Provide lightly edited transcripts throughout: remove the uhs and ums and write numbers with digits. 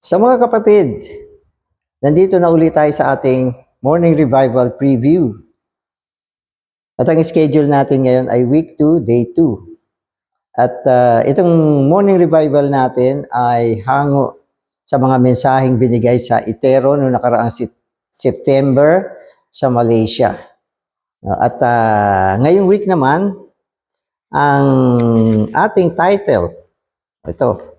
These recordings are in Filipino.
Sa mga kapatid, nandito na ulit tayo sa ating Morning Revival Preview. At ang schedule natin ngayon ay Week 2, Day 2. At itong Morning Revival natin ay hango sa mga mensaheng binigay sa Itero noong nakaraang September sa Malaysia. At ngayong week naman, ang ating title, ito.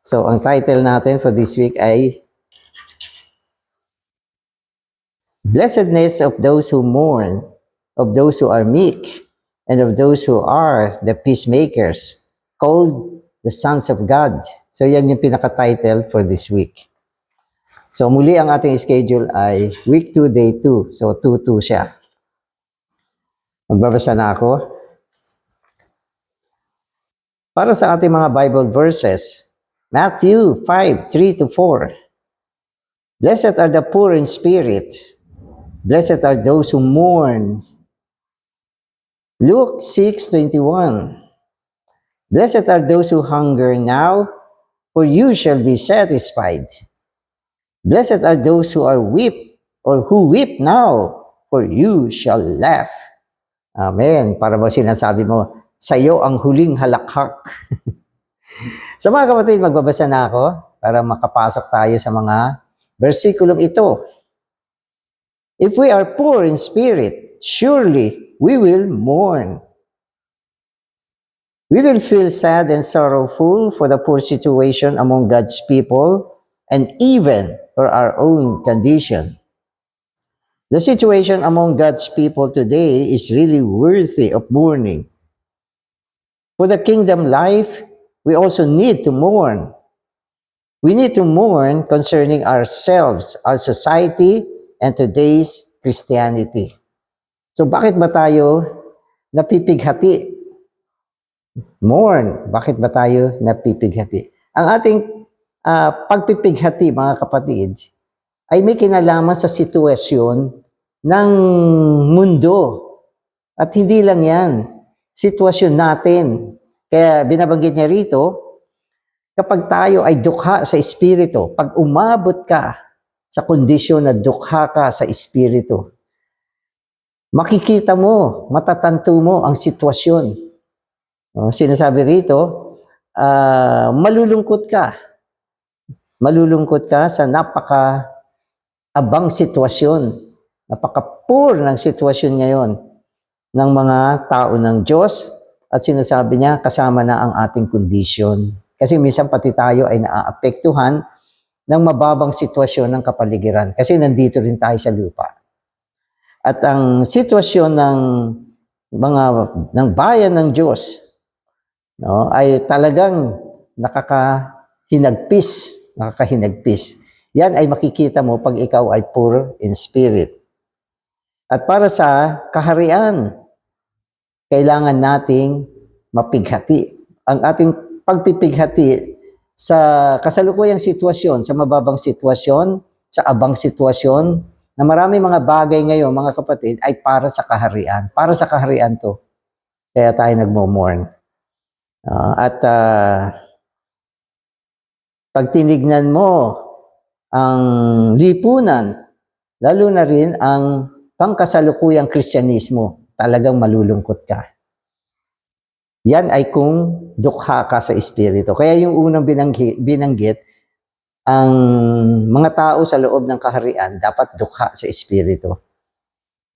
So, ang title natin for this week ay Blessedness of those who mourn, of those who are meek, and of those who are the peacemakers, called the sons of God. So, yan yung pinaka-title for this week. So, muli ang ating schedule ay Week 2, Day 2. So, 2-2 siya. Magbabasa na ako. Para sa ating mga Bible verses, Matthew 5:3-4. Blessed are the poor in spirit. Blessed are those who mourn. Luke 6:21. Blessed are those who hunger now, for you shall be satisfied. Blessed are those who are weep, or who weep now, for you shall laugh. Amen. Para ba sinasabi mo, sa iyo ang huling halakhak. Sa mga kapatid, magbabasa na ako para makapasok tayo sa mga versikulong ito. If we are poor in spirit, surely we will mourn. We will feel sad and sorrowful for the poor situation among God's people and even for our own condition. The situation among God's people today is really worthy of mourning. For the kingdom life, we also need to mourn. We need to mourn concerning ourselves, our society, and today's Christianity. So bakit ba tayo napipighati? Mourn. Bakit ba tayo napipighati? Ang ating pagpipighati, mga kapatid, ay may kinalaman sa sitwasyon ng mundo. At hindi lang yan, sitwasyon natin. Kaya binabanggit niya rito, kapag tayo ay dukha sa espiritu, pag umabot ka sa kondisyon na dukha ka sa espiritu, makikita mo, matatanto mo ang sitwasyon. Sinasabi rito, malulungkot ka. Malulungkot ka sa napaka-abang sitwasyon, napaka-poor ng sitwasyon ngayon ng mga tao ng Diyos. At sinasabi niya, kasama na ang ating kondisyon. Kasi minsan pati tayo ay naaapektuhan ng mababang sitwasyon ng kapaligiran. Kasi nandito rin tayo sa lupa. At ang sitwasyon ng bayan ng Diyos, no, ay talagang nakakahinagpis. Yan ay makikita mo pag ikaw ay poor in spirit. At para sa kaharian, kailangan nating mapighati. Ang ating pagpipighati sa kasalukuyang sitwasyon, sa mababang sitwasyon, sa abang sitwasyon, na marami mga bagay ngayon, mga kapatid, ay para sa kaharian. Para sa kaharian to. Kaya tayo nagmo-mourn. Pag tinignan mo ang lipunan, lalo na rin ang pangkasalukuyang Kristyanismo, talagang malulungkot ka. Yan ay kung dukha ka sa espiritu. Kaya yung unang binanggit, ang mga tao sa loob ng kaharian dapat dukha sa espiritu.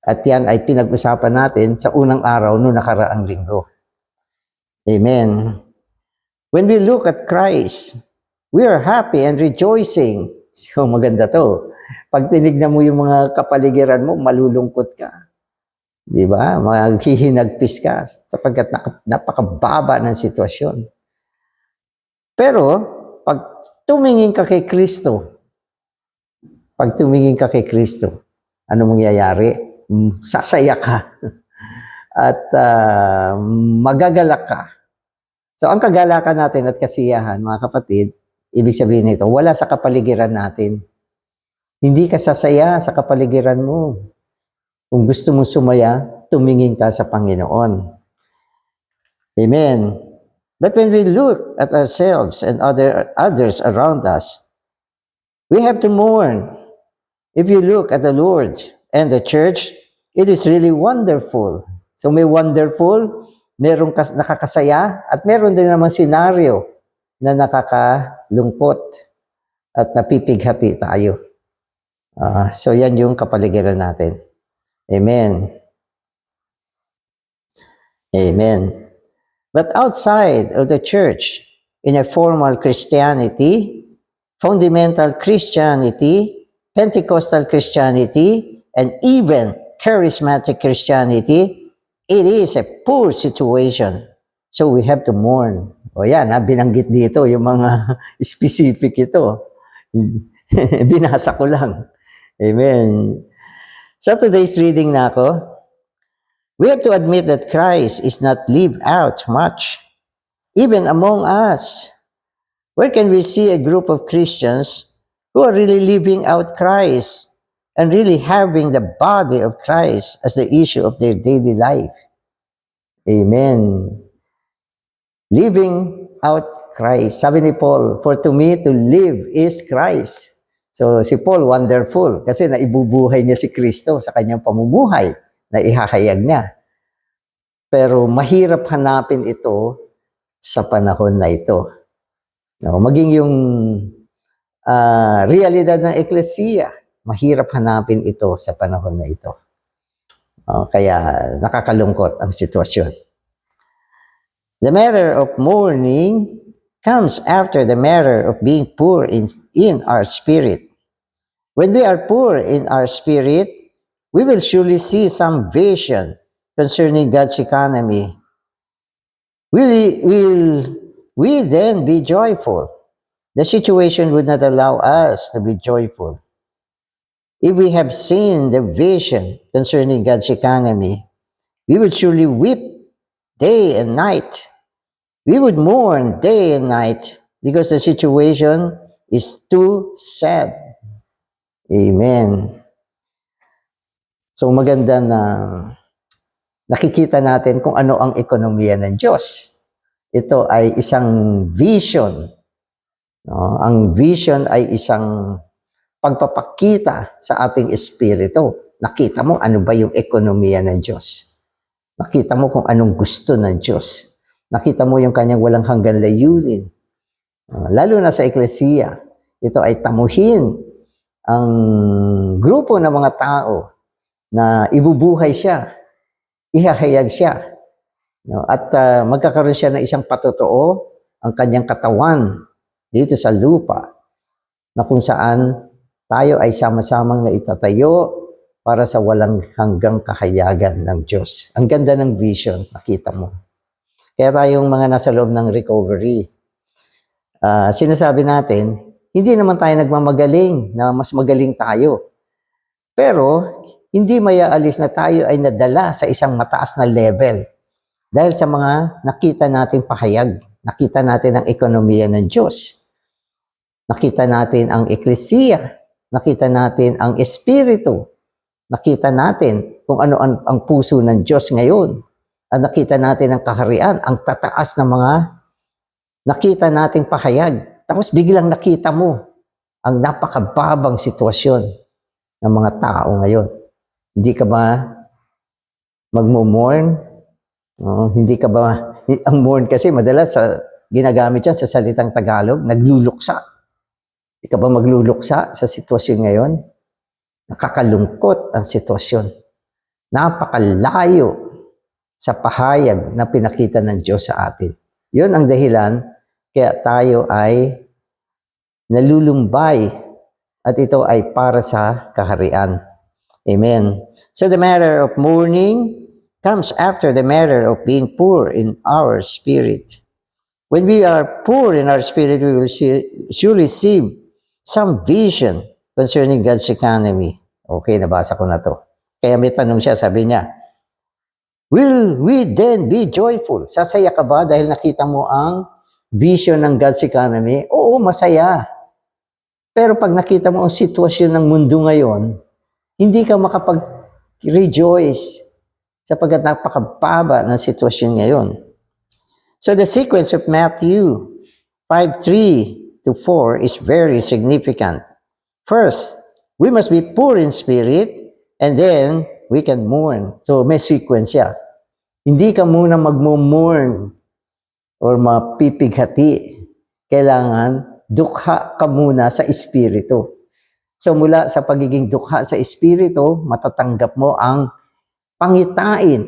At yan ay pinag-usapan natin sa unang araw noong nakaraang linggo. Amen. When we look at Christ, we are happy and rejoicing. So maganda to. Pag tinignan mo yung mga kapaligiran mo, malulungkot ka. Di ba? Maghihinagpis ka sapagkat napakababa ng sitwasyon. Pero, pag tumingin ka kay Kristo, ano mangyayari? Sasaya ka. At magagalak ka. So, ang kagalakan natin at kasiyahan, mga kapatid, ibig sabihin nito, wala sa kapaligiran natin. Hindi ka sasaya sa kapaligiran mo. Kung gusto mong sumaya, tumingin ka sa Panginoon. Amen. But when we look at ourselves and others around us, We have to mourn. If you look at the Lord and the church, it is really wonderful. So may wonderful, merong nakakasaya, at meron din naman senaryo na nakakalungkot at napipighati tayo. So yan yung kapaligiran natin. Amen. Amen. But outside of the church, in a formal Christianity, fundamental Christianity, Pentecostal Christianity, and even charismatic Christianity, it is a poor situation. So we have to mourn. O yan, binanggit dito yung mga specific ito. Binasa ko lang. Amen. So today's reading na ako, we have to admit that Christ is not lived out much, even among us. Where can we see a group of Christians who are really living out Christ and really having the body of Christ as the issue of their daily life? Amen. Living out Christ. Sabi ni Paul, for to me to live is Christ. So si Paul, wonderful, kasi naibubuhay niya si Kristo sa kanyang pamumuhay na ihahayag niya. Pero mahirap hanapin ito sa panahon na ito. No, maging yung realidad ng eklesiya, mahirap hanapin ito sa panahon na ito. Kaya nakakalungkot ang sitwasyon. The matter of mourning comes after the matter of being poor in our spirit. When we are poor in our spirit, we will surely see some vision concerning God's economy. Will we then be joyful? The situation would not allow us to be joyful. If we have seen the vision concerning God's economy, we would surely weep day and night. We would mourn day and night because the situation is too sad. Amen. So maganda na nakikita natin kung ano ang ekonomiya ng Diyos. Ito ay isang vision. No? Ang vision ay isang pagpapakita sa ating espiritu. Nakita mo ano ba yung ekonomiya ng Diyos. Nakita mo kung anong gusto ng Diyos. Nakita mo yung kanyang walang hanggan layunin. Lalo na sa eklesiya, ito ay tamuhin ang grupo ng mga tao na ibubuhay siya, ihahayag siya. No? At magkakaroon siya ng isang patotoo, ang kanyang katawan dito sa lupa, na kung saan tayo ay sama-samang naitatayo para sa walang hanggang kahayagan ng Diyos. Ang ganda ng vision, nakita mo. Kaya tayong mga nasa loob ng recovery, sinasabi natin, hindi naman tayo nagmamagaling na mas magaling tayo. Pero, hindi mayaalis na tayo ay nadala sa isang mataas na level. Dahil sa mga nakita nating pahayag, nakita natin ang ekonomiya ng Diyos, nakita natin ang eklesiya, nakita natin ang espiritu, nakita natin kung ano ang puso ng Diyos ngayon. At nakita natin ang kaharian, ang tataas ng mga nakita nating pahayag. Tapos biglang nakita mo ang napakababang sitwasyon ng mga tao ngayon. Hindi ka ba magmo-mourn? Hindi ka ba, ang mourn kasi madalas ginagamit yan sa salitang Tagalog, nagluluksa. Hindi ka ba magluluksa sa sitwasyon ngayon? Nakakalungkot ang sitwasyon. Napakalayo sa pahayag na pinakita ng Diyos sa atin. Yun ang dahilan kaya tayo ay nalulumbay at ito ay para sa kaharian. Amen. So the matter of mourning comes after the matter of being poor in our spirit. When we are poor in our spirit, we will surely see some vision concerning God's economy. Okay, nabasa ko na to. Kaya may tanong siya, sabi niya, will we then be joyful? Sasaya ka ba dahil nakita mo ang vision ng God's economy? Oo, masaya. Pero pag nakita mo ang sitwasyon ng mundo ngayon, hindi ka makapag-rejoice sapagkat napakababa ng sitwasyon ngayon. So the sequence of Matthew 5:3 to 4 is very significant. First, we must be poor in spirit, and then we can mourn. So may sequence siya. Hindi ka muna magmo-mourn or mapipighati. Kailangan dukha ka muna sa espiritu. So mula sa pagiging dukha sa espiritu, matatanggap mo ang pangitain.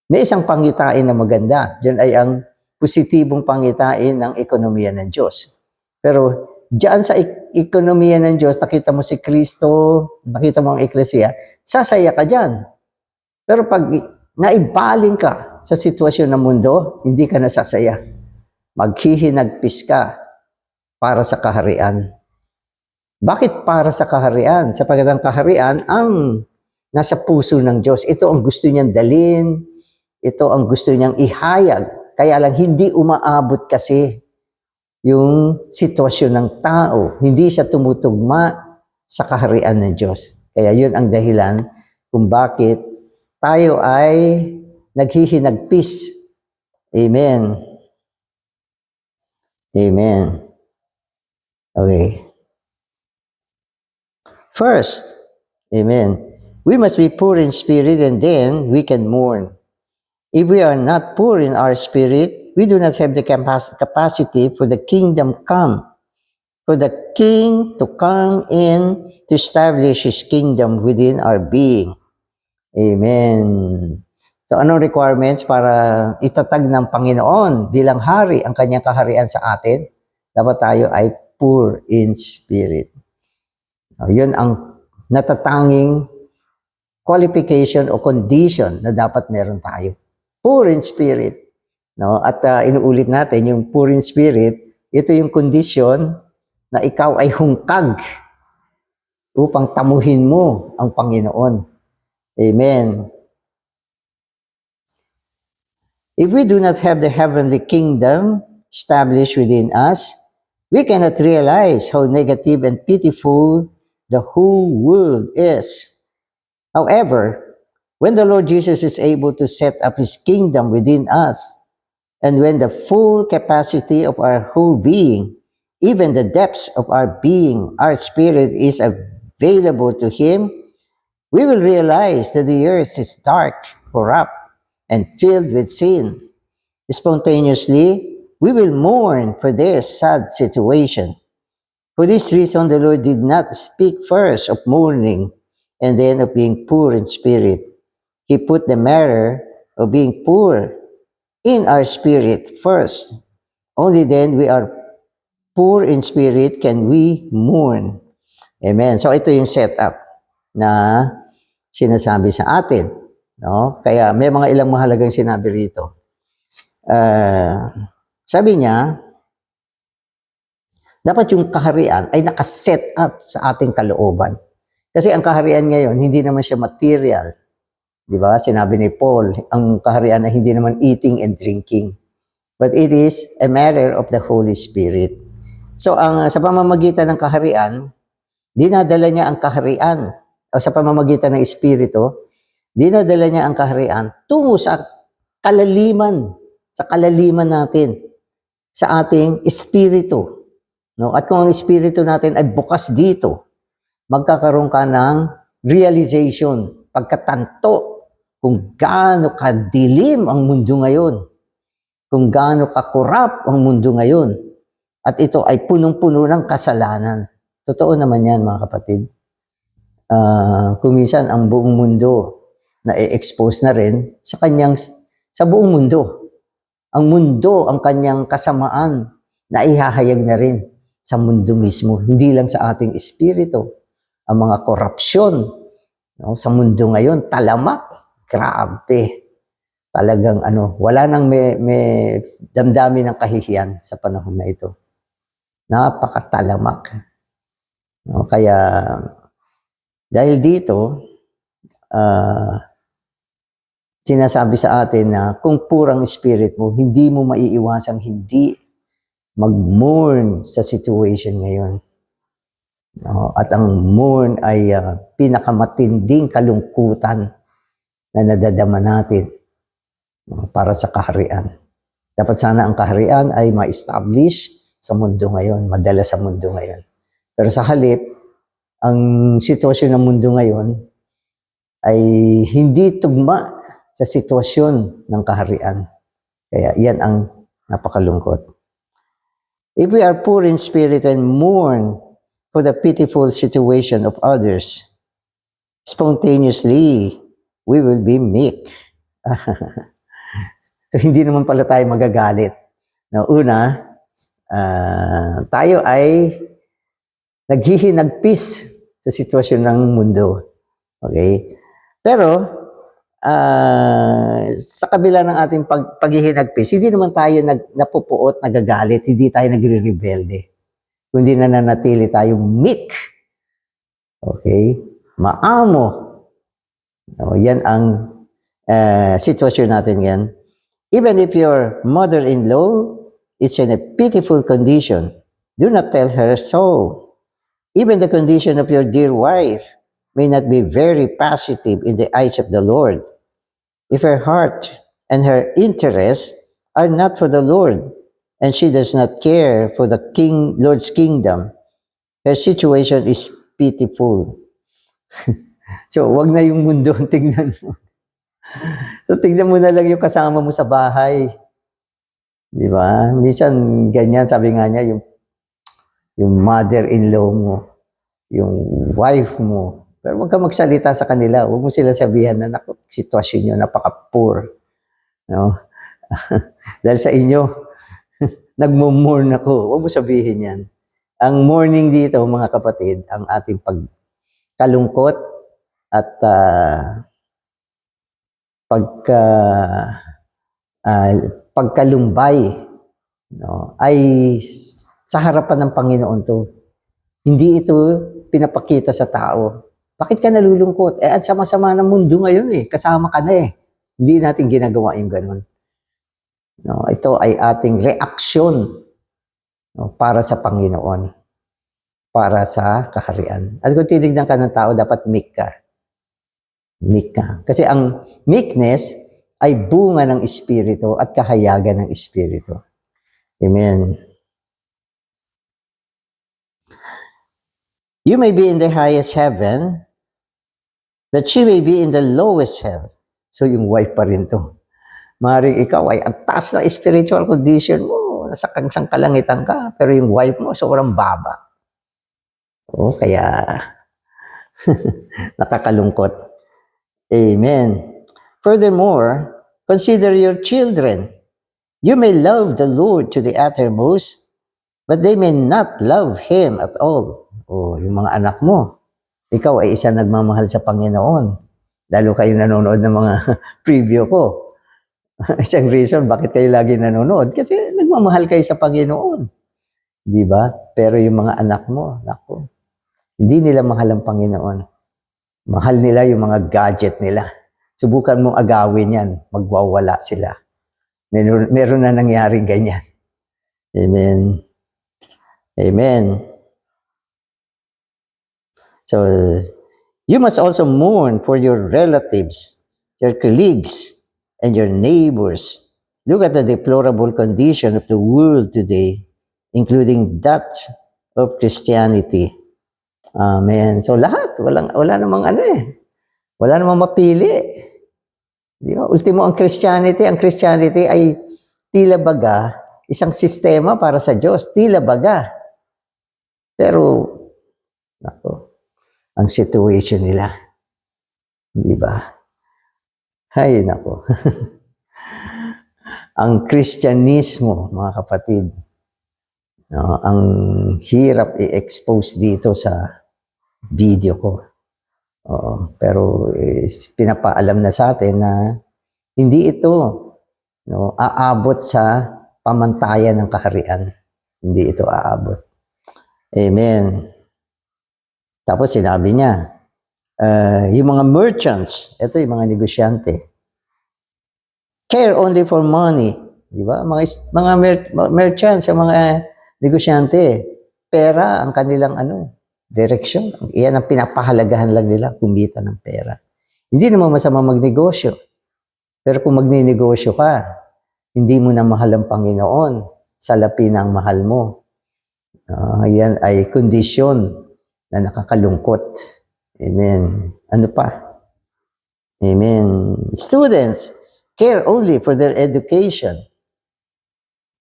May isang pangitain na maganda. Yan ay ang positibong pangitain ng ekonomiya ng Diyos. Pero diyan sa ekonomiya ng Diyos, nakita mo si Kristo, nakita mo ang Eklesia, sasaya ka dyan. Pero pag naibaling ka sa sitwasyon ng mundo, hindi ka nasasaya. Maghihinagpis ka para sa kaharian. Bakit para sa kaharian? Sapagkat ang kaharian ang nasa puso ng Diyos. Ito ang gusto niyang dalin, ito ang gusto niyang ihayag. Kaya lang hindi umaabot kasi yung sitwasyon ng tao. Hindi siya tumutugma sa kaharian ng Diyos. Kaya yun ang dahilan kung bakit tayo ay naghihinagpis. Amen. Amen. Okay. First, amen, we must be poor in spirit and then we can mourn. If we are not poor in our spirit, we do not have the capacity for the kingdom come, for the king to come in to establish his kingdom within our being. Amen. So anong requirements para itatag ng Panginoon bilang hari ang kanyang kaharian sa atin? Dapat tayo ay poor in spirit. Yun ang natatanging qualification o condition na dapat meron tayo. Poor in spirit. No? At inuulit natin, yung poor in spirit, ito yung condition na ikaw ay hungkag upang tamuhin mo ang Panginoon. Amen. If we do not have the heavenly kingdom established within us, we cannot realize how negative and pitiful the whole world is. However, when the Lord Jesus is able to set up His kingdom within us, and when the full capacity of our whole being, even the depths of our being, our spirit is available to Him, we will realize that the earth is dark, corrupt, and filled with sin. Spontaneously, we will mourn for this sad situation. For this reason, the Lord did not speak first of mourning and then of being poor in spirit. He put the matter of being poor in our spirit first. Only then we are poor in spirit can we mourn. Amen. So ito yung setup na sinasabi sa atin. No? Kaya may mga ilang mahalagang sinabi rito. Sabi niya, dapat yung kaharian ay nakaset up sa ating kalooban. Kasi ang kaharian ngayon, hindi naman siya material. Di ba? Sinabi ni Paul, ang kaharian ay hindi naman eating and drinking. But it is a matter of the Holy Spirit. So, sa pamamagitan ng kaharian, dinadala niya ang kaharian, o sa pamamagitan ng Espiritu, dinadala niya ang kaharian tungo sa kalaliman natin, sa ating Espiritu. No? At kung ang Espiritu natin ay bukas dito, magkakaroon ka ng realization, pagkatanto kung gaano kadilim ang mundo ngayon, kung gaano kakurap ang mundo ngayon, at ito ay punong-puno ng kasalanan. Totoo naman yan, mga kapatid. Kung minsan ang buong mundo na-expose na rin sa buong mundo. Ang mundo, ang kanyang kasamaan, na ihahayag na rin sa mundo mismo, hindi lang sa ating espiritu. Ang mga korupsyon, no, sa mundo ngayon, talamak, grabe. Talagang wala nang may damdamin ng kahihiyan sa panahon na ito. Napakatalamak. No, kaya dahil dito, sinasabi sa atin na kung purang spirit mo, hindi mo maiiwasang hindi mag-mourn sa situation ngayon. No? At ang mourn ay pinakamatinding kalungkutan na nadadama natin, no, para sa kaharian. Dapat sana ang kaharian ay ma-establish sa mundo ngayon, madala sa mundo ngayon. Pero sa halip, ang sitwasyon ng mundo ngayon ay hindi tugma sa sitwasyon ng kaharian. Kaya yan ang napakalungkot. If we are poor in spirit and mourn for the pitiful situation of others, spontaneously, we will be meek. So, hindi naman pala tayo magagalit. Na una, tayo ay naghihinagpis sa sitwasyon ng mundo. Okay? Pero, sa kabila ng ating paghihinagpis, hindi naman tayo napupuot, nagagalit, hindi tayo nagre-rebelde. Kundi nananatili tayo meek. Okay? Maamo. Yan ang sitwasyon natin yan. Even if your mother-in-law is in a pitiful condition, do not tell her so. Even the condition of your dear wife may not be very positive in the eyes of the Lord. If her heart and her interests are not for the Lord, and she does not care for the Lord's kingdom, her situation is pitiful. So, wag na yung mundo ang tingnan mo. So, tingnan mo na lang yung kasama mo sa bahay. Di ba? Minsan, ganyan, sabi nga niya, yung mother-in-law mo, yung wife mo. Pero huwag ka magsalita sa kanila. Huwag mo sila sabihan na, naku, sitwasyon nyo, napaka-poor. No? Dahil sa inyo, nagmo-mourn ako. Huwag mo sabihin yan. Ang mourning dito, mga kapatid, ang ating pagkalungkot at pagkalumbay, no, ay sa harapan ng Panginoon to. Hindi ito pinapakita sa tao. Bakit ka nalulungkot? Ang sama-sama ng mundo ngayon kasama ka na Hindi natin ginagawa yung ganun. No, ito ay ating reaksyon, no, para sa Panginoon, para sa kaharian. At kung tinignan ka ng tao, dapat meek ka. Meek ka. Kasi ang meekness ay bunga ng Espiritu at kahayagan ng Espiritu. Amen. You may be in the highest heaven, but she may be in the lowest hell. So yung wife pa rin to. Maring ikaw ay ang taas na spiritual condition mo, nasa kangsang kalangitan ka, pero yung wife mo sobrang baba. Kaya nakakalungkot. Amen. Furthermore, consider your children. You may love the Lord to the uttermost, but they may not love Him at all. Yung mga anak mo, ikaw ay isa nagmamahal sa Panginoon. Lalo kayo nanonood ng mga preview ko. Isang reason bakit kayo lagi nanonood, kasi nagmamahal kayo sa Panginoon. Di ba? Pero yung mga anak mo, naku, hindi nila mahal ang Panginoon. Mahal nila yung mga gadget nila. Subukan mong agawin yan, magwawala sila. Meron na nangyaring ganyan. Amen. Amen. So, you must also mourn for your relatives, your colleagues, and your neighbors. Look at the deplorable condition of the world today, including that of Christianity. Amen. So lahat, wala namang wala namang mapili. Di ba? Ultimo ang Christianity ay tila baga isang sistema para sa Diyos, tila baga. Pero, ang situation nila, di ba? Hay, nako. Ang Kristyanismo, mga kapatid, no, ang hirap i-expose dito sa video ko. Pero pinapaalam na sa atin na hindi ito aabot sa pamantayan ng kaharian. Hindi ito aabot. Amen. Tapos sinabi niya, yung mga merchants, ito yung mga negosyante, care only for money. Di ba? Mga merchants, yung mga negosyante, pera ang kanilang direksyon. Iyan ang pinapahalagahan lang nila, kumita ng pera. Hindi naman masama magnegosyo. Pero kung magninegosyo ka, hindi mo na mahal ang Panginoon, salapi na ang mahal mo. Yan ay kondisyon na nakakalungkot. Amen. Ano pa? Amen. Students care only for their education.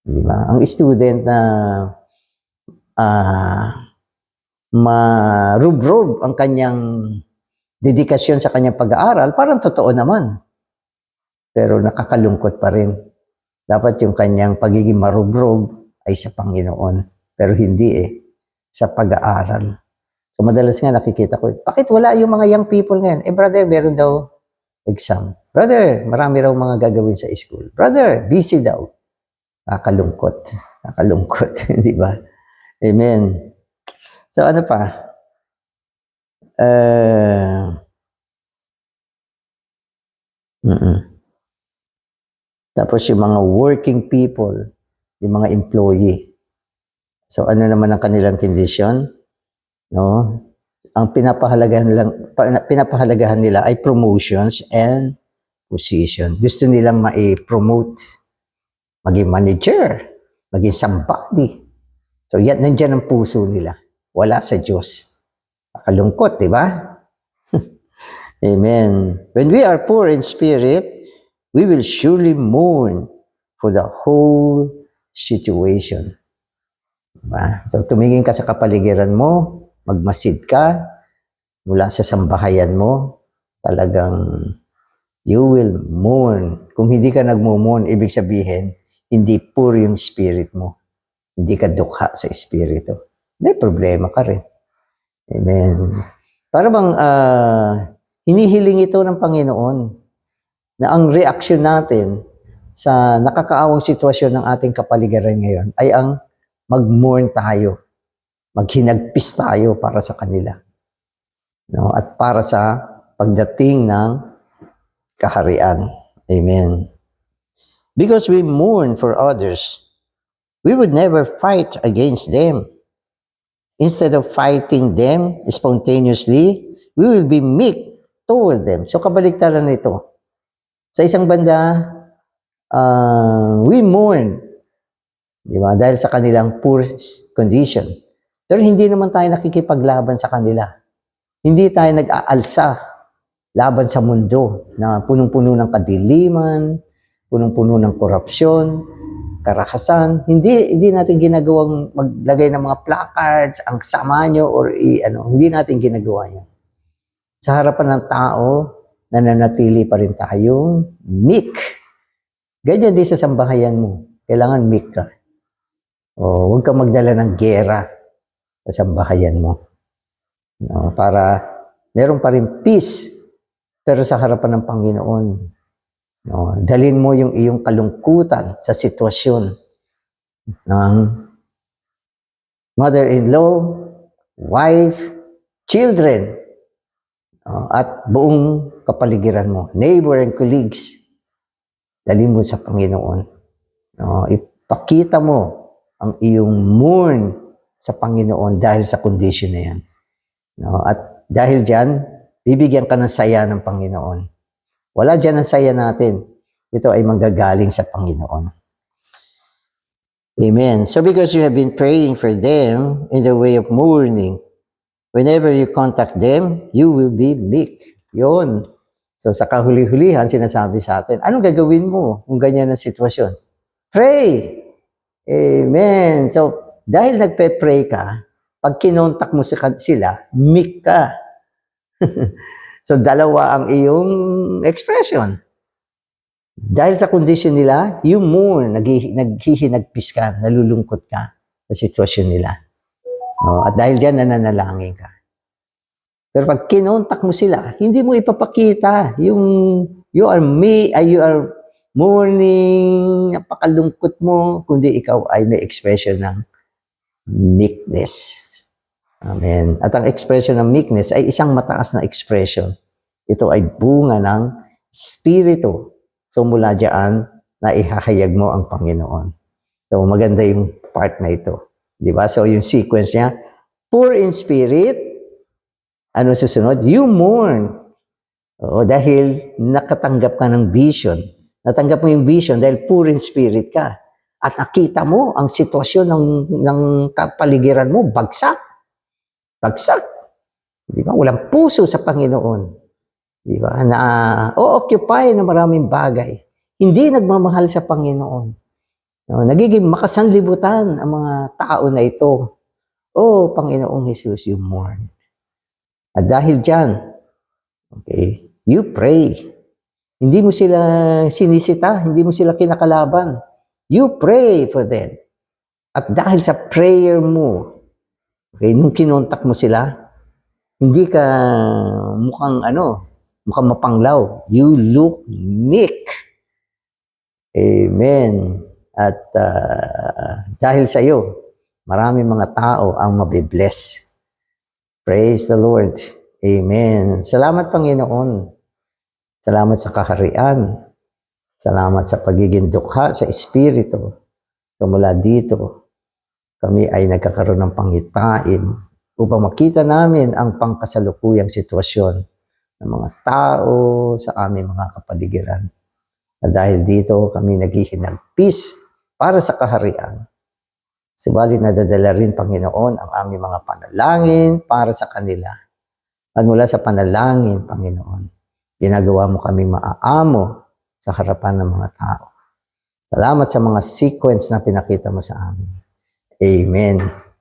Di ba? Ang student na marubrob ang kanyang dedikasyon sa kanyang pag-aaral, parang totoo naman. Pero nakakalungkot pa rin. Dapat yung kanyang pagiging marubrob ay sa Panginoon. Pero hindi sa pag-aaral. So madalas nga nakikita ko, bakit wala yung mga young people ngayon? Brother, meron daw exam. Brother, marami raw mga gagawin sa school. Brother, busy daw. Nakakalungkot. Nakakalungkot, di ba? Amen. So ano pa? Tapos yung mga working people, yung mga employee. So ano naman ang kanilang condition? No? Ang pinapahalagahan nila ay promotions and position. Gusto nilang ma-promote, maging manager, maging somebody. So yan, nandiyan ang puso nila. Wala sa Diyos. Nakalungkot, di ba? Amen. When we are poor in spirit, we will surely mourn for the whole situation. Diba? So tumingin ka sa kapaligiran mo, magmasid ka, mula sa sambahayan mo, talagang you will mourn. Kung hindi ka nagmo-mourn, ibig sabihin, hindi poor yung spirit mo. Hindi ka dukha sa espiritu. May problema ka rin. Amen. Para bang hinihiling ito ng Panginoon na ang reaksyon natin sa nakakaawang sitwasyon ng ating kapaligiran ngayon ay ang mag-mourn tayo, maghinagpis tayo para sa kanila. No? At para sa pagdating ng kaharian. Amen. Because we mourn for others, we would never fight against them. Instead of fighting them spontaneously, we will be meek toward them. So kabaliktaran nito. Sa isang banda, we mourn, di ba? Dahil sa kanilang poor condition. Pero hindi naman tayo nakikipaglaban sa kanila. Hindi tayo nag-aalsa laban sa mundo na punong-puno ng kadiliman, punong-puno ng korupsyon, karahasan. Hindi natin ginagawang maglagay ng mga placards, ang sama nyo, or hindi natin ginagawa yan. Sa harapan ng tao, nananatili pa rin tayong meek. Ganyan din sa sambahayan mo. Kailangan meek ka. Huwag kang magdala ng gera sa sambahayan mo. No, para meron pa rin peace, pero sa harapan ng Panginoon. No, dalhin mo yung iyong kalungkutan sa sitwasyon ng mother-in-law, wife, children, at buong kapaligiran mo, neighbor and colleagues. Dalhin mo sa Panginoon. No, ipakita mo ang iyong mourn sa Panginoon dahil sa condition na yan. No, at dahil dyan, bibigyan ka ng saya ng Panginoon. Wala dyan ang saya natin. Ito ay manggagaling sa Panginoon. Amen. So because you have been praying for them in the way of mourning, whenever you contact them, you will be meek. Yun. So sa kahuli-hulihan, sinasabi sa atin, anong gagawin mo kung ganyan ang sitwasyon? Pray! Amen. So dahil nagpe-pray ka, pag kinontak mo sila, meek ka. So, dalawa ang iyong expression. Dahil sa condition nila, you mourn, naghihinagpis ka, nalulungkot ka sa sitwasyon nila. No? At dahil dyan, nananalangin ka. Pero pag kinontak mo sila, hindi mo ipapakita yung you are mourning, napakalungkot mo, kundi ikaw ay may expression ng meekness. Amen. At ang expression ng meekness ay isang mataas na expression. Ito ay bunga ng Espiritu. So mula dyan, naihahayag mo ang Panginoon. So maganda yung part na ito. Diba? So yung sequence niya, poor in spirit, ano susunod? You mourn. Dahil nakatanggap ka ng vision. Natanggap mo yung vision dahil poor in spirit ka. at nakita mo ang sitwasyon ng kapaligiran mo, bagsak. Bagsak. Di ba? Walang puso sa Panginoon. Di ba? Na o-occupy na maraming bagay. Hindi nagmamahal sa Panginoon. No, nagiging makasanlibutan ang mga tao na ito. Oh, Panginoong Jesus, you mourn. At dahil dyan, okay, you pray. Hindi mo sila sinisita, hindi mo sila kinakalaban. You pray for them. At dahil sa prayer mo, okay, nung kinontak mo sila, hindi ka mukhang mapanglaw. You look meek. Amen. At dahil sa iyo, marami mga tao ang mabibless. Praise the Lord. Amen. Salamat, Panginoon. Salamat sa kaharian. Salamat sa pagiging dukha sa Espiritu. So mula dito, kami ay nagkakaroon ng pangitain upang makita namin ang pangkasalukuyang sitwasyon ng mga tao sa aming mga kapaligiran. At dahil dito, kami naghihinagpis para sa kaharian. Subalit nadadala rin, Panginoon, ang aming mga panalangin para sa kanila. At mula sa panalangin, Panginoon, ginagawa mo kaming maaamo sa harapan ng mga tao. Salamat sa mga sequence na pinakita mo sa amin. Amen.